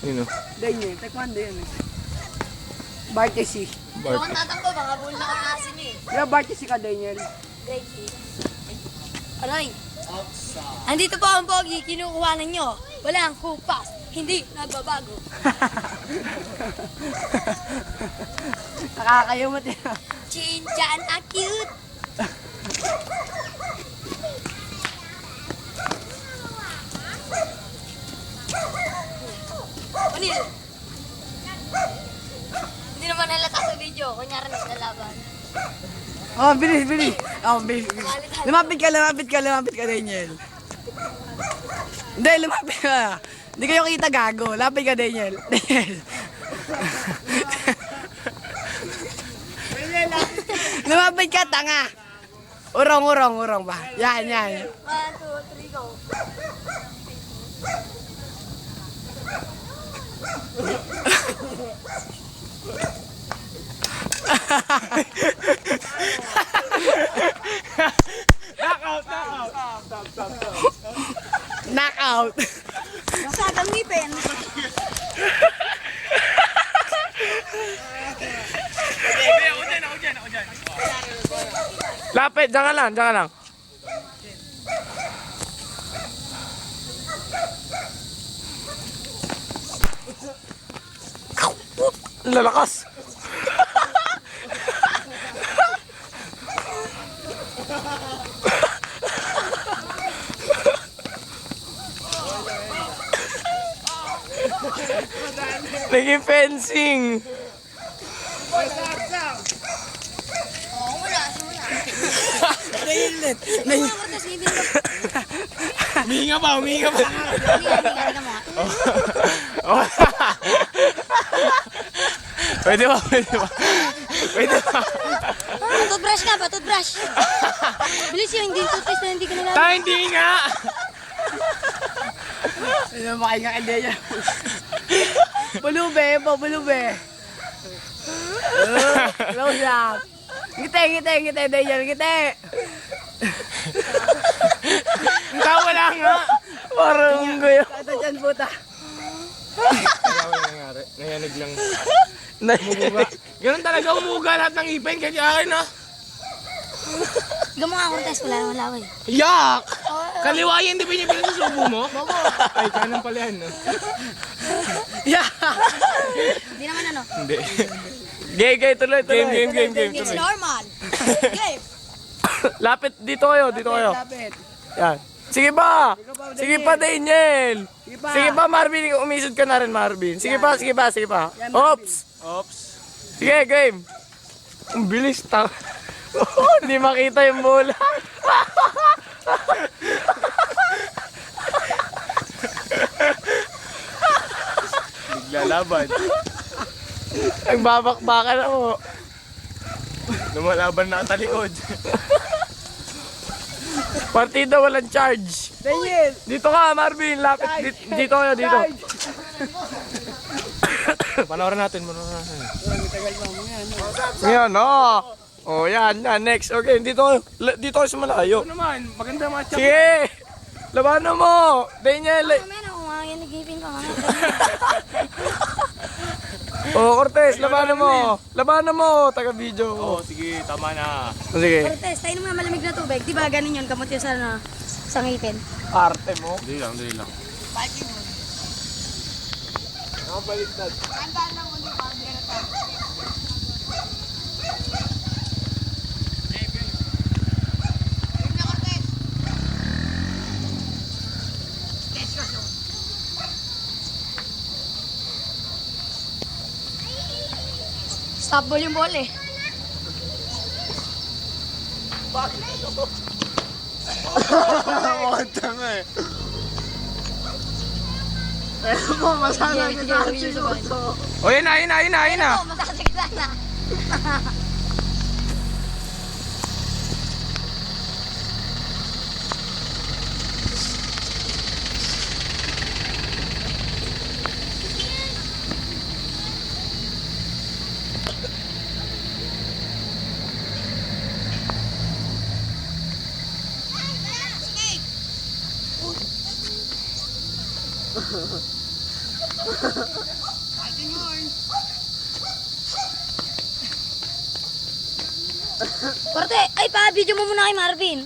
Yun o. Daniel, taekwondo yun eh. Bartesi. Kung tatakbo, baka bull na kakasin eh. Kaya Bartesi ka, Daniel. Aray! Andito po ang pogi, kinukuha ninyo. Walang kupas, hindi nagbabago. Nakakayumot yun. Chin-chan, ang cute! Manil! Hindi naman halata sa video, kunyari naglalaban. Oh, bilis, bilis. Oh, bilis, bilis. Lumapit ka, Daniel. Hindi, lumapit ka. Hindi kayo kita gago. Lapit ka, Daniel. Daniel. Lumapit ka, tanga. Urong ba? Yan. 1, 2, 3, go. Knockout. Masadang ngipin. Lapit, jangan lang. Lalakas. Naging fencing. Oo, wala. Simula. Nailit. Mga kortes, ngipin mo. Huminga ba? Hindi ka mo. Pwede ba? Toothbrush ka ba? Toothbrush. Bilis yun, hindi toothpaste na hindi ka nalaman. Hindi nga. Ano makain nga kay Daniel. Bulube. Close up. Ngite, Daniel, ngite. Wala nga. Parang guyo. Ito dyan, puta. Wala nangyari. Nayanig lang. Umuga. Ganun talaga umuga lahat ng ipin. Kaya akin na. Ikaw mga kortes, wala naman laway. Yak! Kaliwayan, di ba niya pinasusubo mo? Ay, kanan pala yan. No? Yeah. Hindi naman ano. Hindi. Gay, tuloy. Game. It's Tuloy. normal. Game. Lapit, dito kayo. Lapit. Yan. Sige pa, Daniel. Sige pa. Sige pa, Marvin. Umisod ka na rin, Marvin. Sige pa. Yan, Oops. Sige, game. Ang bilis. Hindi makita yung bola. Naglalaban. Nagbabakbakan ako. Lumalaban na ang talikod. Partida walang charge. Daniel. Dito ka, Marvin. Lapit. Dito kayo, dito. Panoorin natin. Ngayon, Oh, yan. Next. Okay, dito kayo sa malayo. Ano naman? Maganda matchup. Sige. Labanan mo. Daniel. Mamaya na kung mga nagipin ko. Cortez, labanan mo. Taga-video. Sige, tama na. Sige. Kortes, tayo ng mga malamig na tubig. Di ba ganun yun, kamot yun sa ngipin. Arte mo. Dali lang. Nakabaliktad. Tandaan lang ulit pag ganito. Stop ball yung ball eh. Nakakanta nga eh. Ayun mo, masasagit na si Luto. O yun na. Oo, masasagdan na. Korte, ay pa-video mo muna kay Marvin.